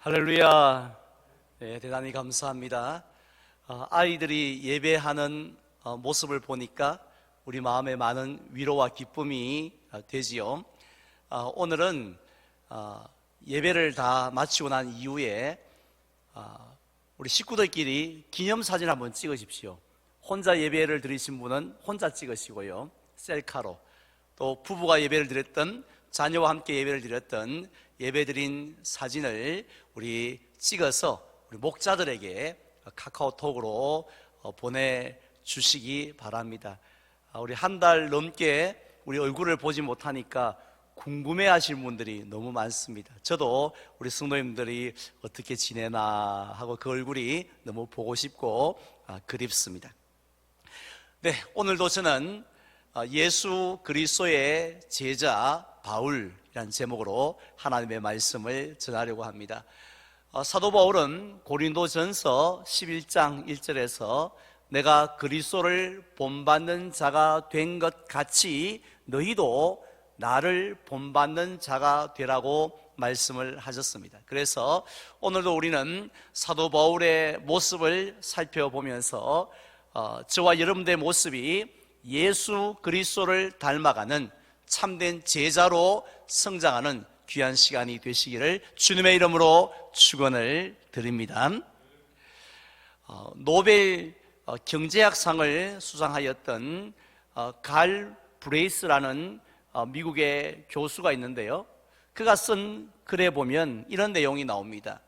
할렐루야. 네, 대단히 감사합니다. 아이들이 예배하는 모습을 보니까 우리 마음에 많은 위로와 기쁨이 되지요. 오늘은 예배를 다 마치고 난 이후에 우리 식구들끼리 기념사진 한번 찍으십시오. 혼자 예배를 드리신 분은 혼자 찍으시고요, 셀카로. 또 부부가 예배를 드렸던, 자녀와 함께 예배를 드렸던 예배드린 사진을 우리 찍어서 우리 목자들에게 카카오톡으로 보내주시기 바랍니다. 우리 한 달 넘게 우리 얼굴을 보지 못하니까 궁금해하실 분들이 너무 많습니다. 저도 우리 성도님들이 어떻게 지내나 하고 그 얼굴이 너무 보고 싶고 그립습니다. 네, 오늘도 저는 예수 그리스도의 제자 바울이라는 제목으로 하나님의 말씀을 전하려고 합니다. 사도 바울은 고린도전서 11장 1절에서 내가 그리스도를 본받는 자가 된 것 같이 너희도 나를 본받는 자가 되라고 말씀을 하셨습니다. 그래서 오늘도 우리는 사도 바울의 모습을 살펴보면서 저와 여러분들의 모습이 예수 그리스도를 닮아가는 참된 제자로 성장하는 귀한 시간이 되시기를 주님의 이름으로 축원을 드립니다. 노벨 경제학상을 수상하였던 갈 브레이스라는 미국의 교수가 있는데요, 그가 쓴 글에 보면 이런 내용이 나옵니다.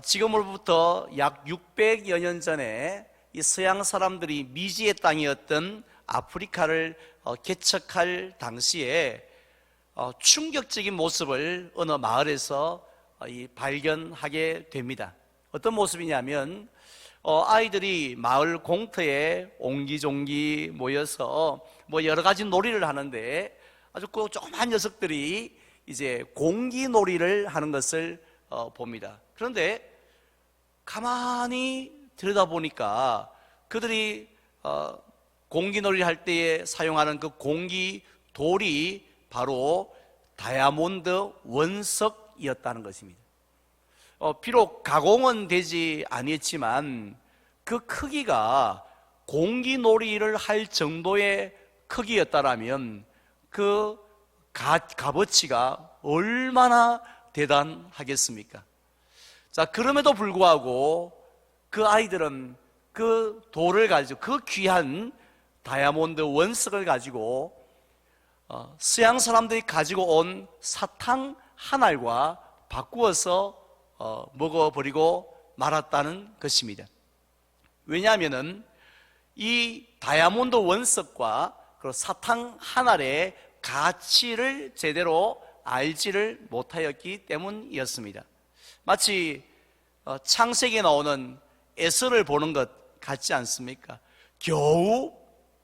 지금으로부터 약 600여 년 전에 이 서양 사람들이 미지의 땅이었던 아프리카를 개척할 당시에 충격적인 모습을 어느 마을에서 발견하게 됩니다. 어떤 모습이냐면 아이들이 마을 공터에 옹기종기 모여서 여러 가지 놀이를 하는데 아주 그 조그만 녀석들이 이제 공기놀이를 하는 것을 봅니다. 그런데 가만히 들여다보니까 그들이 공기놀이 할 때에 사용하는 그 공기돌이 바로 다이아몬드 원석이었다는 것입니다. 비록 가공은 되지 아니했지만 그 크기가 공기놀이를 할 정도의 크기였다라면 그 값어치가 얼마나 대단하겠습니까? 자, 그럼에도 불구하고 그 아이들은 그 돌을 가지고, 그 귀한 다이아몬드 원석을 가지고 서양 사람들이 가지고 온 사탕 한 알과 바꾸어서 먹어버리고 말았다는 것입니다. 왜냐하면은 이 다이아몬드 원석과 그 사탕 한 알의 가치를 제대로 알지를 못하였기 때문이었습니다. 마치 창세기에 나오는 에서를 보는 것 같지 않습니까? 겨우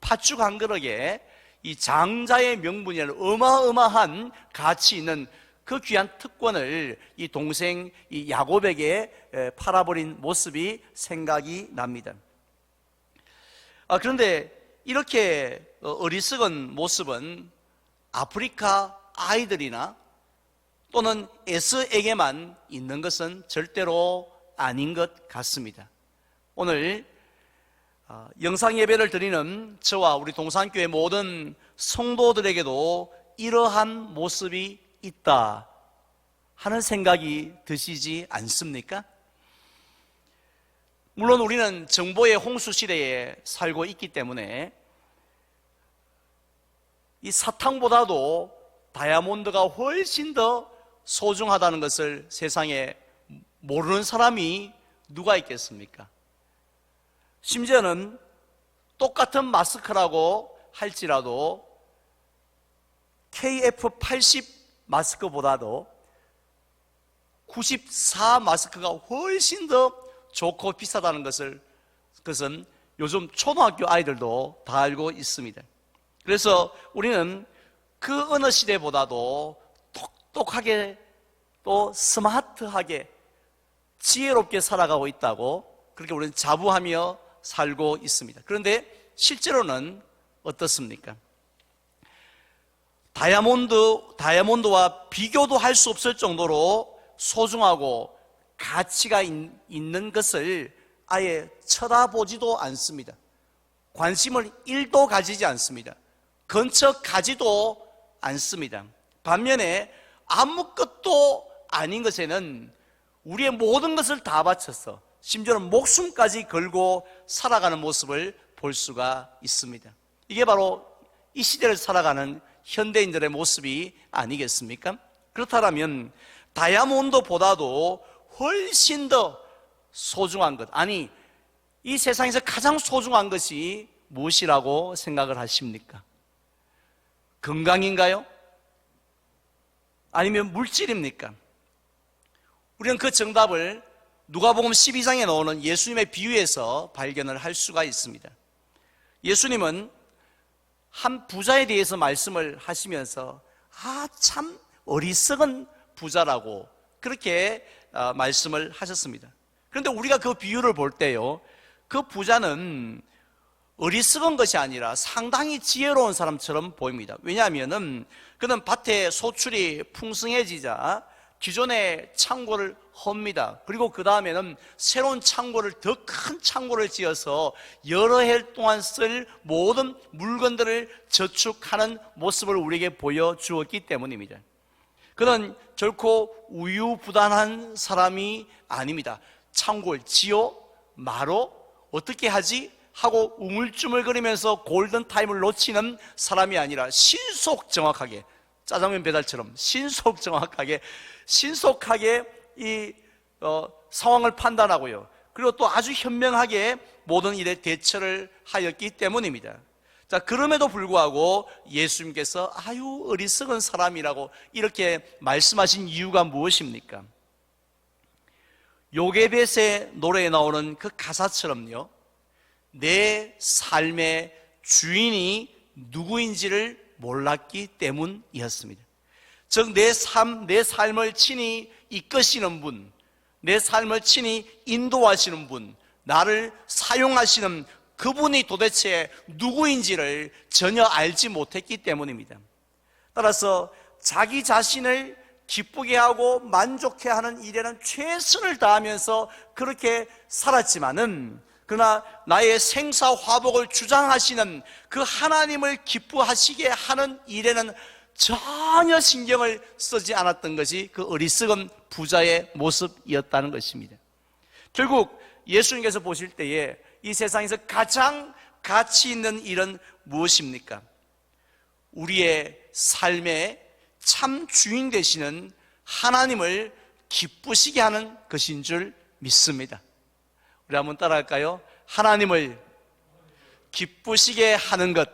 팥죽 한 그릇에 이 장자의 명분이라는 어마어마한 가치 있는 그 귀한 특권을 이 동생 이 야곱에게 팔아버린 모습이 생각이 납니다. 그런데 이렇게 어리석은 모습은 아프리카 아이들이나 또는 에서에게만 있는 것은 절대로 아닌 것 같습니다. 오늘 영상 예배를 드리는 저와 우리 동산교회 모든 성도들에게도 이러한 모습이 있다 하는 생각이 드시지 않습니까? 물론 우리는 정보의 홍수 시대에 살고 있기 때문에 이 사탕보다도 다이아몬드가 훨씬 더 소중하다는 것을 세상에 모르는 사람이 누가 있겠습니까? 심지어는 똑같은 마스크라고 할지라도 KF80 마스크보다도 94 마스크가 훨씬 더 좋고 비싸다는 그것은 요즘 초등학교 아이들도 다 알고 있습니다. 그래서 우리는 그 어느 시대보다도 똑똑하게 또 스마트하게 지혜롭게 살아가고 있다고 그렇게 우리는 자부하며 살고 있습니다. 그런데 실제로는 어떻습니까? 다이아몬드와 비교도 할 수 없을 정도로 소중하고 가치가 있는 것을 아예 쳐다보지도 않습니다. 관심을 1도 가지지 않습니다. 근처 가지도 않습니다. 반면에 아무것도 아닌 것에는 우리의 모든 것을 다 바쳐서 심지어는 목숨까지 걸고 살아가는 모습을 볼 수가 있습니다. 이게 바로 이 시대를 살아가는 현대인들의 모습이 아니겠습니까? 그렇다면 다이아몬드보다도 훨씬 더 소중한 것, 아니 이 세상에서 가장 소중한 것이 무엇이라고 생각을 하십니까? 건강인가요? 아니면 물질입니까? 우리는 그 정답을 누가복음 12장에 나오는 예수님의 비유에서 발견을 할 수가 있습니다. 예수님은 한 부자에 대해서 말씀을 하시면서 참 어리석은 부자라고 그렇게 말씀을 하셨습니다. 그런데 우리가 그 비유를 볼 때요, 그 부자는 어리석은 것이 아니라 상당히 지혜로운 사람처럼 보입니다. 왜냐하면 그는 밭에 소출이 풍성해지자 기존의 창고를 헙니다. 그리고 그 다음에는 새로운 창고를, 더 큰 창고를 지어서 여러 해 동안 쓸 모든 물건들을 저축하는 모습을 우리에게 보여주었기 때문입니다. 그는 결코 우유부단한 사람이 아닙니다. 창고를 지어 말어 어떻게 하지? 하고 우물쭈물거리면서 골든타임을 놓치는 사람이 아니라 신속정확하게, 짜장면 배달처럼 신속하게 이 상황을 판단하고요, 그리고 또 아주 현명하게 모든 일에 대처를 하였기 때문입니다. 자, 그럼에도 불구하고 예수님께서 아유 어리석은 사람이라고 이렇게 말씀하신 이유가 무엇입니까? 요게벳의 노래에 나오는 그 가사처럼요, 내 삶의 주인이 누구인지를 몰랐기 때문이었습니다. 즉 내 삶을 친히 이끄시는 분, 내 삶을 친히 인도하시는 분, 나를 사용하시는 그분이 도대체 누구인지를 전혀 알지 못했기 때문입니다. 따라서 자기 자신을 기쁘게 하고 만족해 하는 일에는 최선을 다하면서 그렇게 살았지만은, 그러나 나의 생사화복을 주장하시는 그 하나님을 기뻐하시게 하는 일에는 전혀 신경을 쓰지 않았던 것이 그 어리석은 부자의 모습이었다는 것입니다. 결국 예수님께서 보실 때에 이 세상에서 가장 가치 있는 일은 무엇입니까? 우리의 삶의 참 주인 되시는 하나님을 기쁘시게 하는 것인 줄 믿습니다. 우리 한번 따라할까요? 하나님을 기쁘시게 하는 것.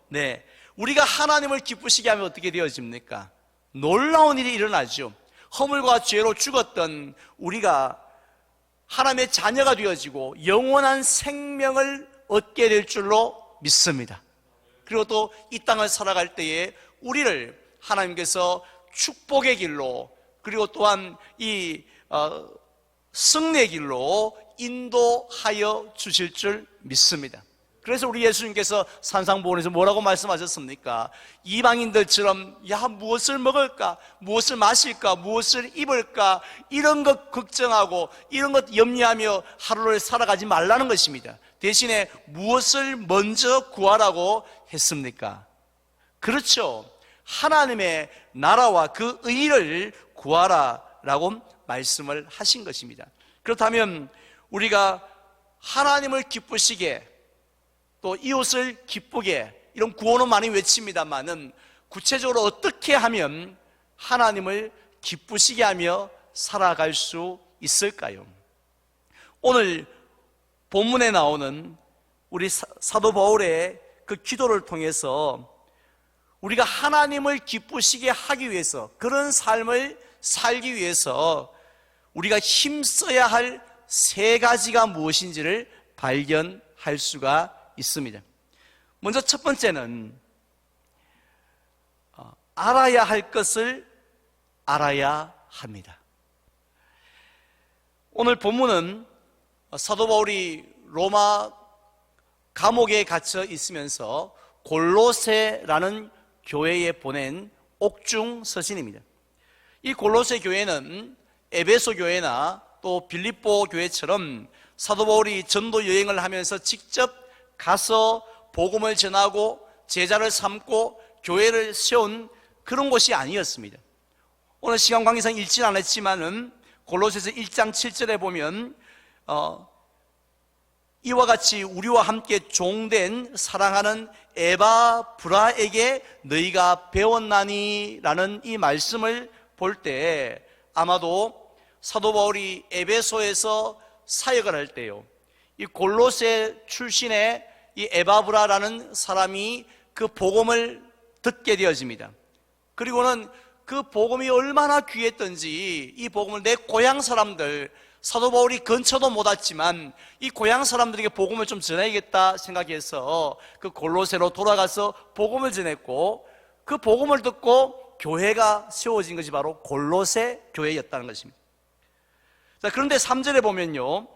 네, 우리가 하나님을 기쁘시게 하면 어떻게 되어집니까? 놀라운 일이 일어나죠. 허물과 죄로 죽었던 우리가 하나님의 자녀가 되어지고 영원한 생명을 얻게 될 줄로 믿습니다. 그리고 또 이 땅을 살아갈 때에 우리를 하나님께서 축복의 길로, 그리고 또한 이 승리의 길로 인도하여 주실 줄 믿습니다. 그래서 우리 예수님께서 산상보훈에서 뭐라고 말씀하셨습니까? 이방인들처럼 무엇을 먹을까, 무엇을 마실까, 무엇을 입을까, 이런 것 걱정하고 이런 것 염려하며 하루를 살아가지 말라는 것입니다. 대신에 무엇을 먼저 구하라고 했습니까? 그렇죠, 하나님의 나라와 그 의를 구하라라고 말씀을 하신 것입니다. 그렇다면 우리가 하나님을 기쁘시게, 또 이웃을 기쁘게, 이런 구호는 많이 외칩니다만은 구체적으로 어떻게 하면 하나님을 기쁘시게 하며 살아갈 수 있을까요? 오늘 본문에 나오는 우리 사도 바울의 그 기도를 통해서 우리가 하나님을 기쁘시게 하기 위해서, 그런 삶을 살기 위해서 우리가 힘써야 할 세 가지가 무엇인지를 발견할 수가 있습니다. 먼저 첫 번째는 알아야 할 것을 알아야 합니다. 오늘 본문은 사도 바울이 로마 감옥에 갇혀 있으면서 골로새라는 교회에 보낸 옥중 서신입니다. 이 골로새 교회는 에베소 교회나 또 빌립보 교회처럼 사도 바울이 전도 여행을 하면서 직접 가서 복음을 전하고 제자를 삼고 교회를 세운 그런 곳이 아니었습니다. 오늘 시간 관계상 읽지는 않았지만은 골로새서 1장 7절에 보면 이와 같이 우리와 함께 종된 사랑하는 에바브라에게 너희가 배웠나니 라는 이 말씀을 볼 때 아마도 사도 바울이 에베소에서 사역을 할 때요, 이 골로새 출신의 이 에바브라라는 사람이 그 복음을 듣게 되어집니다. 그리고는 그 복음이 얼마나 귀했던지 이 복음을 내 고향 사람들, 사도 바울이 근처도 못 왔지만 이 고향 사람들에게 복음을 좀 전해야겠다 생각해서 그 골로새로 돌아가서 복음을 전했고, 그 복음을 듣고 교회가 세워진 것이 바로 골로새 교회였다는 것입니다. 자, 그런데 3절에 보면요,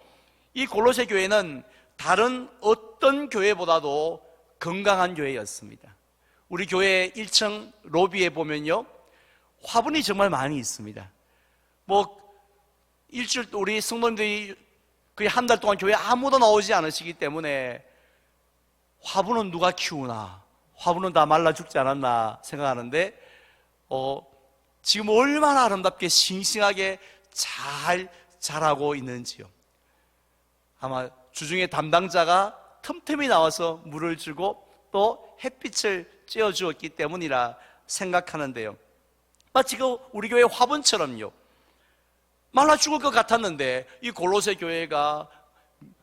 이 골로새 교회는 다른 어떤 교회보다도 건강한 교회였습니다. 우리 교회 1층 로비에 보면요, 화분이 정말 많이 있습니다. 일주일 우리 성도님들이 거의 한 달 동안 교회 아무도 나오지 않으시기 때문에 화분은 누가 키우나, 화분은 다 말라 죽지 않았나 생각하는데 지금 얼마나 아름답게 싱싱하게 잘 자라고 있는지요. 아마 주중에 담당자가 틈틈이 나와서 물을 주고 또 햇빛을 쬐어 주었기 때문이라 생각하는데요, 마치 우리 교회 화분처럼요, 말라 죽을 것 같았는데 이 골로새 교회가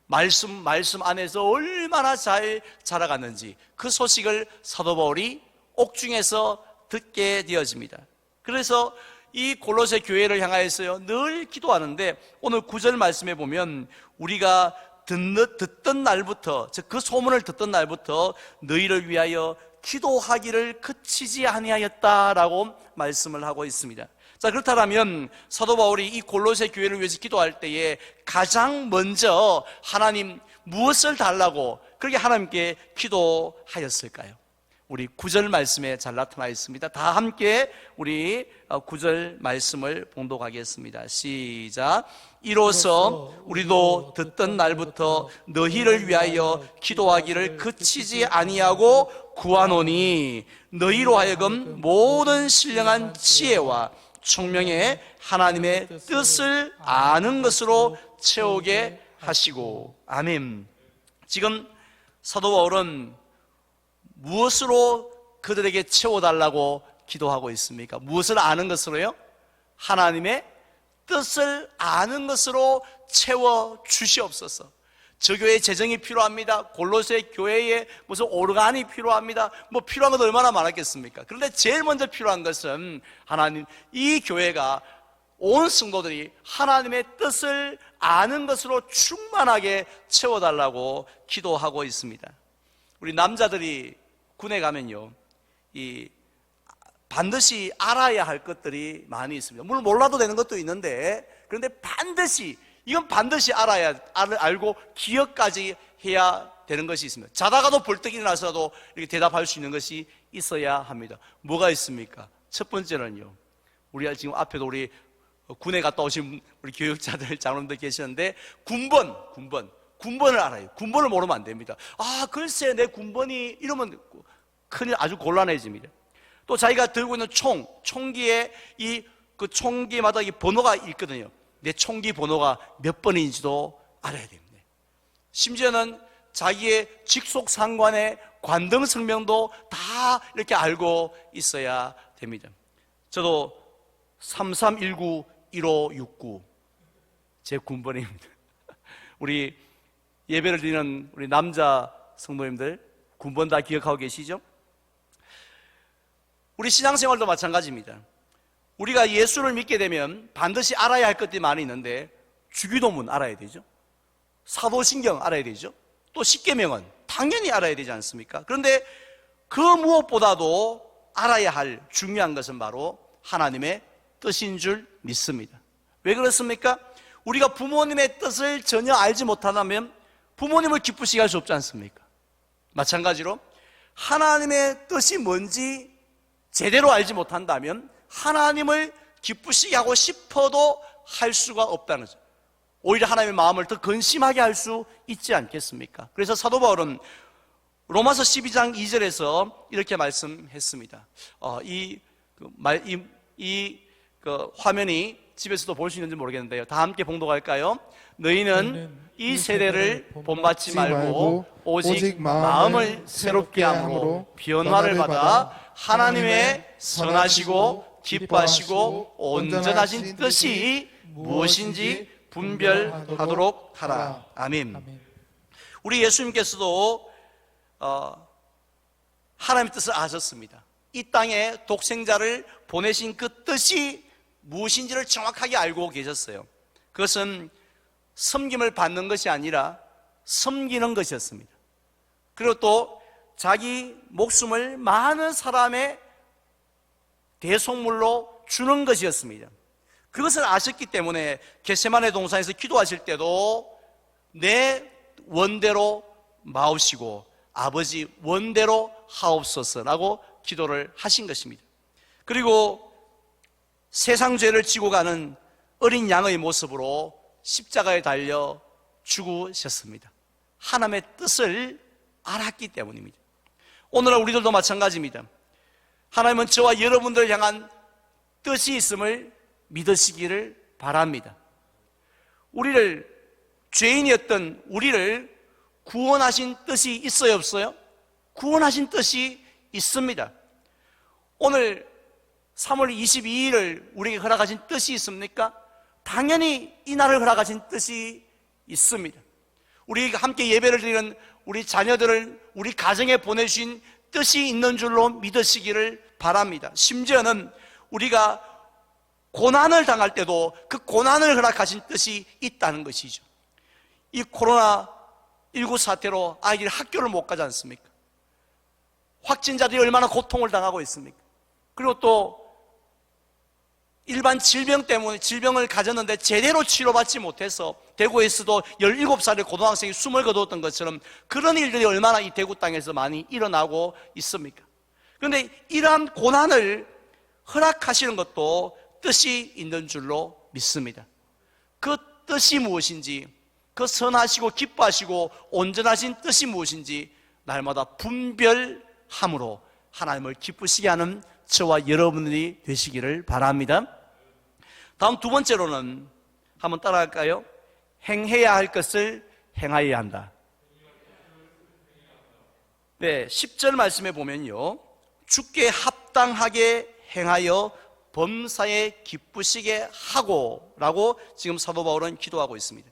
말씀 안에서 얼마나 잘 자라갔는지 그 소식을 사도 바울이 옥중에서 듣게 되어집니다. 그래서 이 골로새 교회를 향하여서요 늘 기도하는데, 오늘 9절 말씀에 보면 우리가 듣던 날부터, 즉 그 소문을 듣던 날부터 너희를 위하여 기도하기를 그치지 아니하였다라고 말씀을 하고 있습니다. 자, 그렇다면 사도 바울이 이 골로새 교회를 위해서 기도할 때에 가장 먼저 하나님 무엇을 달라고 그렇게 하나님께 기도하였을까요? 우리 9절 말씀에 잘 나타나 있습니다. 다 함께 우리 9절 말씀을 봉독하겠습니다. 시작. 이로써 우리도 듣던 날부터 너희를 위하여 기도하기를 그치지 아니하고 구하노니 너희로 하여금 모든 신령한 지혜와 총명의 하나님의 뜻을 아는 것으로 채우게 하시고. 아멘. 지금 사도 바울은 무엇으로 그들에게 채워달라고 기도하고 있습니까? 무엇을 아는 것으로요? 하나님의 뜻을 아는 것으로 채워주시옵소서. 저 교회에 재정이 필요합니다. 골로새 교회에 무슨 오르간이 필요합니다. 필요한 것도 얼마나 많았겠습니까? 그런데 제일 먼저 필요한 것은 하나님, 이 교회가 온 성도들이 하나님의 뜻을 아는 것으로 충만하게 채워달라고 기도하고 있습니다. 우리 남자들이 군에 가면요, 반드시 알아야 할 것들이 많이 있습니다. 물론 몰라도 되는 것도 있는데, 그런데 이건 반드시 알고 기억까지 해야 되는 것이 있습니다. 자다가도 벌떡 일어나서도 이렇게 대답할 수 있는 것이 있어야 합니다. 뭐가 있습니까? 첫 번째는요, 우리가 지금 앞에도 우리 군에 갔다 오신 우리 교육자들, 장로님들 계시는데, 군번을 알아요. 군번을 모르면 안 됩니다. 글쎄 내 군번이 이러면 큰일, 아주 곤란해집니다. 또 자기가 들고 있는 총기에 그 총기마다 이 번호가 있거든요. 내 총기 번호가 몇 번인지도 알아야 됩니다. 심지어는 자기의 직속 상관의 관등 성명도 다 이렇게 알고 있어야 됩니다. 저도 3319-1569 제 군번입니다. 우리 예배를 드리는 우리 남자 성도님들 군번 다 기억하고 계시죠? 우리 신앙생활도 마찬가지입니다. 우리가 예수를 믿게 되면 반드시 알아야 할 것들이 많이 있는데, 주기도문 알아야 되죠. 사도신경 알아야 되죠. 또 십계명은 당연히 알아야 되지 않습니까? 그런데 그 무엇보다도 알아야 할 중요한 것은 바로 하나님의 뜻인 줄 믿습니다. 왜 그렇습니까? 우리가 부모님의 뜻을 전혀 알지 못한다면 부모님을 기쁘시게 할 수 없지 않습니까? 마찬가지로 하나님의 뜻이 뭔지 제대로 알지 못한다면 하나님을 기쁘시게 하고 싶어도 할 수가 없다는 거죠. 오히려 하나님의 마음을 더 근심하게 할 수 있지 않겠습니까? 그래서 사도 바울은 로마서 12장 2절에서 이렇게 말씀했습니다. 그 화면이 집에서도 볼 수 있는지 모르겠는데요. 다 함께 봉독할까요? 너희는 이 세대를 본받지 말고 오직 마음을 새롭게 함으로 변화를 받아 하나님의 선하시고 기뻐하시고 온전하신 뜻이 무엇인지 분별하도록 하라. 아멘. 우리 예수님께서도 하나님의 뜻을 아셨습니다. 이 땅에 독생자를 보내신 그 뜻이 무엇인지를 정확하게 알고 계셨어요. 그것은 섬김을 받는 것이 아니라 섬기는 것이었습니다. 그리고 또 자기 목숨을 많은 사람의 대속물로 주는 것이었습니다. 그것을 아셨기 때문에 겟세마네 동산에서 기도하실 때도 내 원대로 마옵시고 아버지 원대로 하옵소서라고 기도를 하신 것입니다. 그리고 세상 죄를 지고 가는 어린 양의 모습으로 십자가에 달려 죽으셨습니다. 하나님의 뜻을 알았기 때문입니다. 오늘은 우리들도 마찬가지입니다. 하나님은 저와 여러분들을 향한 뜻이 있음을 믿으시기를 바랍니다. 죄인이었던 우리를 구원하신 뜻이 있어요, 없어요? 구원하신 뜻이 있습니다. 오늘 3월 22일을 우리에게 허락하신 뜻이 있습니까? 당연히 이 날을 허락하신 뜻이 있습니다. 우리가 함께 예배를 드리는 우리 자녀들을 우리 가정에 보내주신 뜻이 있는 줄로 믿으시기를 바랍니다. 심지어는 우리가 고난을 당할 때도 그 고난을 허락하신 뜻이 있다는 것이죠. 이 코로나19 사태로 아이들이 학교를 못 가지 않습니까? 확진자들이 얼마나 고통을 당하고 있습니까? 그리고 또 일반 질병 때문에 질병을 가졌는데 제대로 치료받지 못해서 대구에서도 17살의 고등학생이 숨을 거두었던 것처럼 그런 일들이 얼마나 이 대구 땅에서 많이 일어나고 있습니까? 그런데 이러한 고난을 허락하시는 것도 뜻이 있는 줄로 믿습니다. 그 뜻이 무엇인지, 그 선하시고 기뻐하시고 온전하신 뜻이 무엇인지 날마다 분별함으로 하나님을 기쁘시게 하는 저와 여러분들이 되시기를 바랍니다. 다음 두 번째로는 한번 따라갈까요? 행해야 할 것을 행하여야 한다. 네, 10절 말씀에 보면요, 주께 합당하게 행하여 범사에 기쁘시게 하고 라고 지금 사도 바울은 기도하고 있습니다.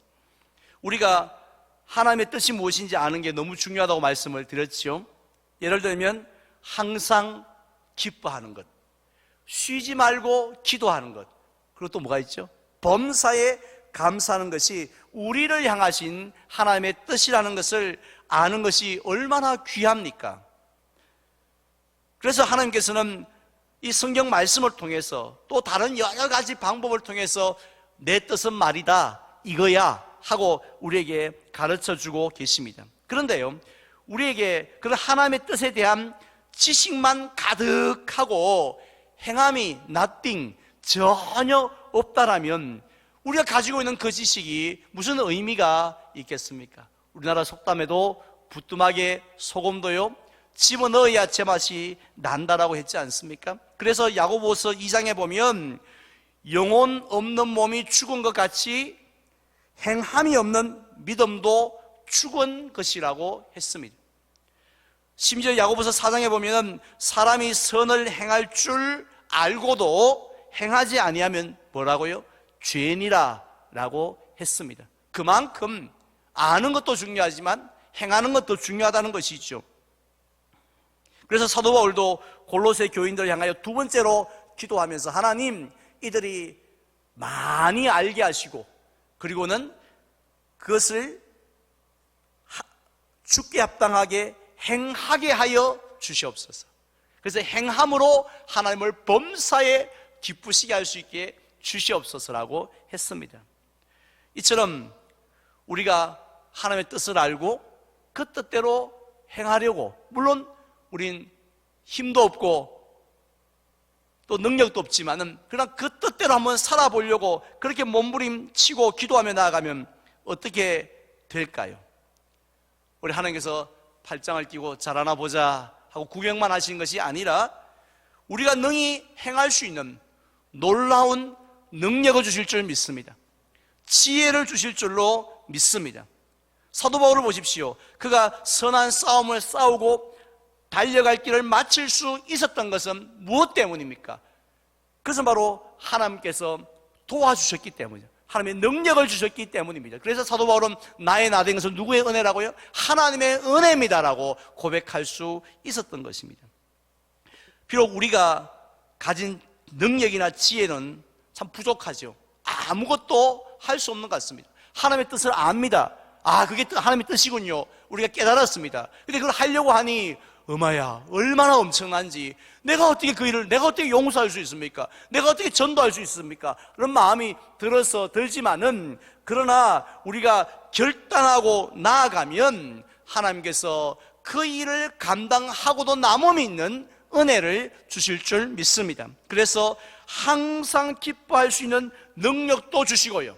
우리가 하나님의 뜻이 무엇인지 아는 게 너무 중요하다고 말씀을 드렸죠. 예를 들면 항상 기뻐하는 것, 쉬지 말고 기도하는 것, 그리고 또 뭐가 있죠? 범사에 감사하는 것이 우리를 향하신 하나님의 뜻이라는 것을 아는 것이 얼마나 귀합니까? 그래서 하나님께서는 이 성경 말씀을 통해서 또 다른 여러 가지 방법을 통해서 내 뜻은 말이다, 이거야 하고 우리에게 가르쳐주고 계십니다. 그런데요, 우리에게 그런 하나님의 뜻에 대한 지식만 가득하고 행함이 nothing, 전혀 없다라면 우리가 가지고 있는 그 지식이 무슨 의미가 있겠습니까? 우리나라 속담에도 부뚜막에 소금도요 집어넣어야 제맛이 난다라고 했지 않습니까? 그래서 야고보서 2장에 보면 영혼 없는 몸이 죽은 것 같이 행함이 없는 믿음도 죽은 것이라고 했습니다. 심지어 야고보서 4장에 보면 사람이 선을 행할 줄 알고도 행하지 아니하면 뭐라고요? 죄인이라 라고 했습니다. 그만큼 아는 것도 중요하지만 행하는 것도 중요하다는 것이죠. 그래서 사도 바울도 골로새 교인들을 향하여 두 번째로 기도하면서 하나님, 이들이 많이 알게 하시고 그리고는 그것을 주께 합당하게 행하게 하여 주시옵소서. 그래서 행함으로 하나님을 범사에 기쁘시게 할 수 있게 주시옵소서라고 했습니다. 이처럼 우리가 하나님의 뜻을 알고 그 뜻대로 행하려고, 물론 우린 힘도 없고 또 능력도 없지만은 그러나 그 뜻대로 한번 살아보려고 그렇게 몸부림치고 기도하며 나아가면 어떻게 될까요? 우리 하나님께서 팔짱을 끼고 잘하나 보자 하고 구경만 하시는 것이 아니라 우리가 능히 행할 수 있는 놀라운 능력을 주실 줄 믿습니다. 지혜를 주실 줄로 믿습니다. 사도 바울을 보십시오. 그가 선한 싸움을 싸우고 달려갈 길을 마칠 수 있었던 것은 무엇 때문입니까? 그것은 바로 하나님께서 도와주셨기 때문이죠. 하나님의 능력을 주셨기 때문입니다. 그래서 사도 바울은 나의 나된 것은 누구의 은혜라고요? 하나님의 은혜입니다라고 고백할 수 있었던 것입니다. 비록 우리가 가진 능력이나 지혜는 참 부족하죠. 아무것도 할 수 없는 것 같습니다. 하나님의 뜻을 압니다. 그게 하나님의 뜻이군요. 우리가 깨달았습니다. 근데 그걸 하려고 하니 엄마야 얼마나 엄청난지, 내가 어떻게 그 일을 내가 어떻게 용서할 수 있습니까? 내가 어떻게 전도할 수 있습니까? 그런 마음이 들지만은 그러나 우리가 결단하고 나아가면 하나님께서 그 일을 감당하고도 남음이 있는 은혜를 주실 줄 믿습니다. 그래서 항상 기뻐할 수 있는 능력도 주시고요,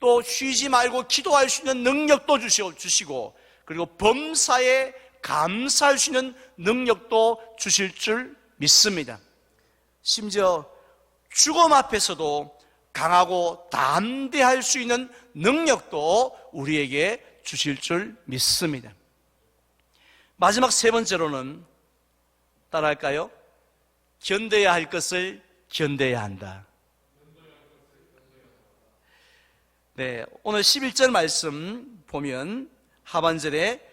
또 쉬지 말고 기도할 수 있는 능력도 주시고, 그리고 범사에 감사할 수 있는 능력도 주실 줄 믿습니다. 심지어 죽음 앞에서도 강하고 담대할 수 있는 능력도 우리에게 주실 줄 믿습니다. 마지막 세 번째로는 따라할까요? 견뎌야 할 것을 견뎌야 한다. 네, 오늘 11절 말씀 보면 하반절에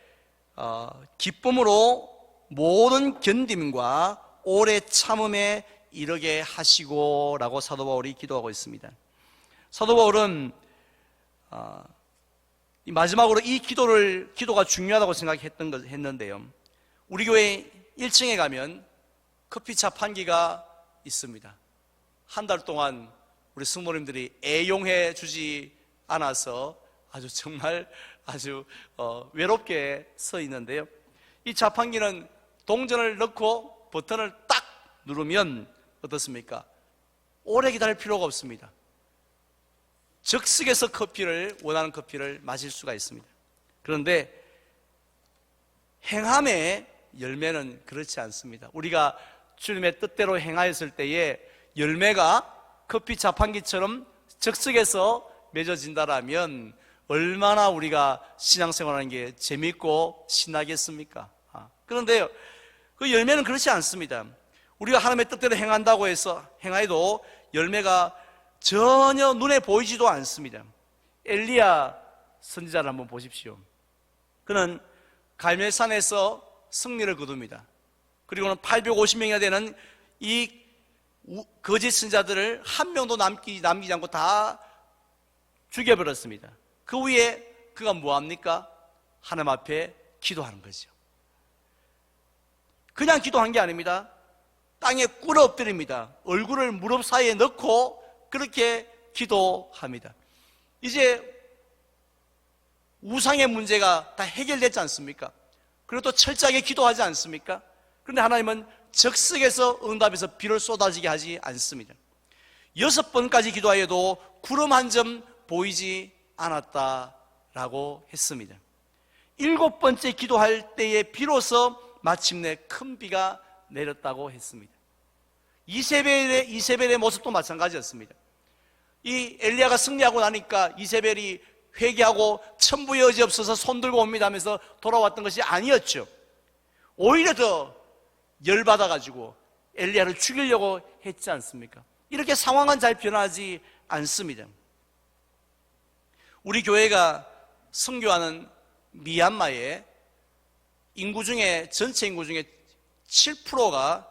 기쁨으로 모든 견딤과 오래 참음에 이르게 하시고 라고 사도 바울이 기도하고 있습니다. 사도 바울은 마지막으로 이 기도가 중요하다고 했는데요, 우리 교회 1층에 가면 커피 자판기가 있습니다. 한 달 동안 우리 성도님들이 애용해 주지 않아서 정말 외롭게 서 있는데요, 이 자판기는 동전을 넣고 버튼을 딱 누르면 어떻습니까? 오래 기다릴 필요가 없습니다. 즉석에서 원하는 커피를 마실 수가 있습니다. 그런데 행함의 열매는 그렇지 않습니다. 우리가 주님의 뜻대로 행하였을 때에 열매가 커피 자판기처럼 즉석에서 맺어진다라면 얼마나 우리가 신앙생활하는 게 재밌고 신나겠습니까? 그런데요, 그 열매는 그렇지 않습니다. 우리가 하나님의 뜻대로 행한다고 해서 행해도 열매가 전혀 눈에 보이지도 않습니다. 엘리야 선지자를 한번 보십시오. 그는 갈멜산에서 승리를 거둡니다. 그리고는 850명이나 되는 이 거짓 선지자들을 한 명도 남기지 않고 다 죽여버렸습니다. 그 후에 그가 뭐합니까? 하나님 앞에 기도하는 거죠. 그냥 기도한 게 아닙니다. 땅에 꿇어 엎드립니다. 얼굴을 무릎 사이에 넣고 그렇게 기도합니다. 이제 우상의 문제가 다 해결됐지 않습니까? 그리고 또 철저하게 기도하지 않습니까? 그런데 하나님은 적석에서 응답해서 비를 쏟아지게 하지 않습니다. 6번까지 기도하여도 구름 한 점 보이지 않았다라고 했습니다. 7번째 기도할 때에 비로소 마침내 큰 비가 내렸다고 했습니다. 이세벨의 모습도 마찬가지였습니다. 이 엘리야가 승리하고 나니까 이세벨이 회개하고 천부의 여지 없어서 손들고 옵니다 하면서 돌아왔던 것이 아니었죠. 오히려 더 열받아가지고 엘리야를 죽이려고 했지 않습니까? 이렇게 상황은 잘 변하지 않습니다. 우리 교회가 선교하는 미얀마의 전체 인구 중에 7%가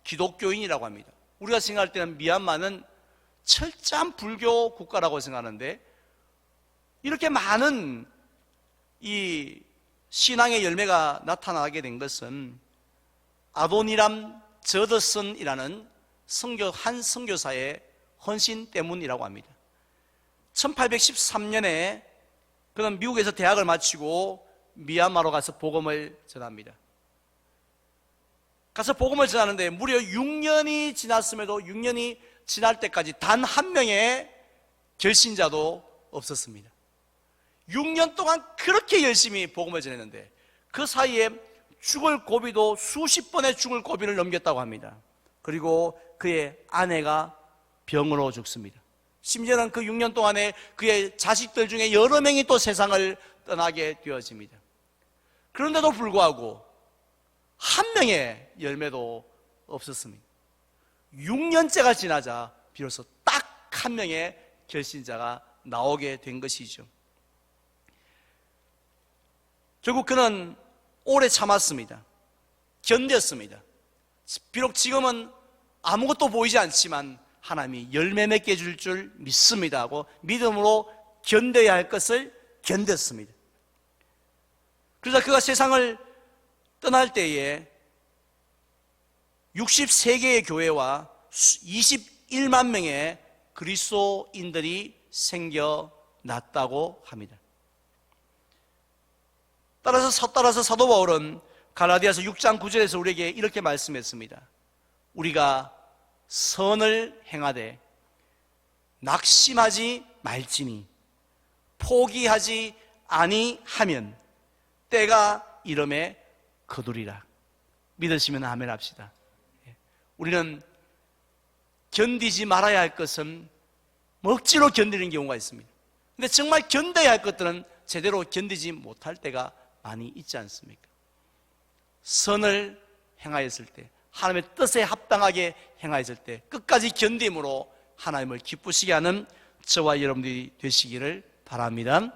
기독교인이라고 합니다. 우리가 생각할 때는 미얀마는 철저한 불교 국가라고 생각하는데, 이렇게 많은 이 신앙의 열매가 나타나게 된 것은 아도니람 저더슨이라는 한 선교사의 헌신 때문이라고 합니다. 1813년에 그는 미국에서 대학을 마치고 미얀마로 가서 복음을 전합니다. 가서 복음을 전하는데 무려 6년이 지났음에도 6년이 지날 때까지 단 한 명의 결신자도 없었습니다. 6년 동안 그렇게 열심히 복음을 전했는데 그 사이에 죽을 고비도 수십 번의 죽을 고비를 넘겼다고 합니다. 그리고 그의 아내가 병으로 죽습니다. 심지어는 그 6년 동안에 그의 자식들 중에 여러 명이 또 세상을 떠나게 되어집니다. 그런데도 불구하고 한 명의 열매도 없었습니다. 6년째가 지나자 비로소 딱 한 명의 결신자가 나오게 된 것이죠. 결국 그는 오래 참았습니다. 견뎠습니다. 비록 지금은 아무것도 보이지 않지만 하나님이 열매 맺게 해줄 줄 믿습니다 하고 믿음으로 견뎌야 할 것을 견뎠습니다. 그러자 그가 세상을 떠날 때에 63개의 교회와 21만 명의 그리스도인들이 생겨났다고 합니다. 따라서 사도 바울은 갈라디아서 6장 9절에서 우리에게 이렇게 말씀했습니다. 우리가 선을 행하되 낙심하지 말지니 포기하지 아니하면 때가 이름에 거두리라. 믿으시면 아멘 합시다. 우리는 견디지 말아야 할 것은 억지로 견디는 경우가 있습니다. 근데 정말 견뎌야 할 것들은 제대로 견디지 못할 때가 많이 있지 않습니까? 선을 행하였을 때, 하나님의 뜻에 합당하게 행하였을 때 끝까지 견딤으로 하나님을 기쁘시게 하는 저와 여러분들이 되시기를 바랍니다.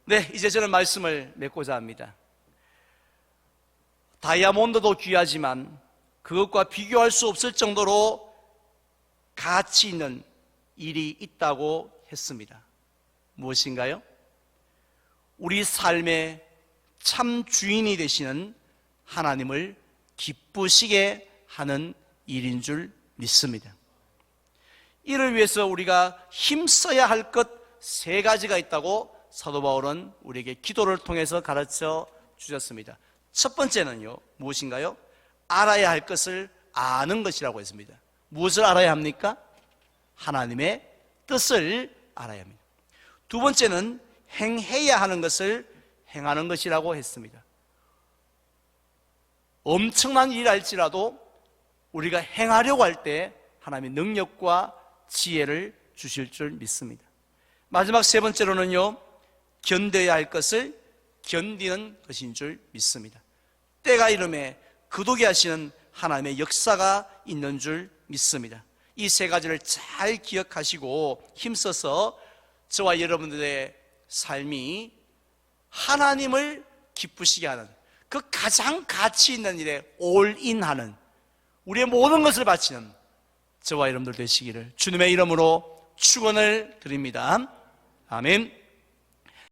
네, 이제 저는 말씀을 맺고자 합니다. 다이아몬드도 귀하지만 그것과 비교할 수 없을 정도로 가치 있는 일이 있다고 했습니다. 무엇인가요? 우리 삶의 참 주인이 되시는 하나님을 기쁘시게 하는 일인 줄 믿습니다. 이를 위해서 우리가 힘써야 할 것 3가지가 있다고 사도 바울은 우리에게 기도를 통해서 가르쳐 주셨습니다. 첫 번째는요, 무엇인가요? 알아야 할 것을 아는 것이라고 했습니다. 무엇을 알아야 합니까? 하나님의 뜻을 알아야 합니다. 두 번째는 행해야 하는 것을 행하는 것이라고 했습니다. 엄청난 일을 할지라도 우리가 행하려고 할 때 하나님의 능력과 지혜를 주실 줄 믿습니다. 마지막 3번째로는요, 견뎌야 할 것을 견디는 것인 줄 믿습니다. 때가 이름에 거두게 하시는 하나님의 역사가 있는 줄 믿습니다. 이 3가지를 잘 기억하시고 힘써서 저와 여러분들의 삶이 하나님을 기쁘시게 하는 그 가장 가치 있는 일에 올인하는, 우리의 모든 것을 바치는 저와 여러분들 되시기를 주님의 이름으로 축원을 드립니다. 아멘.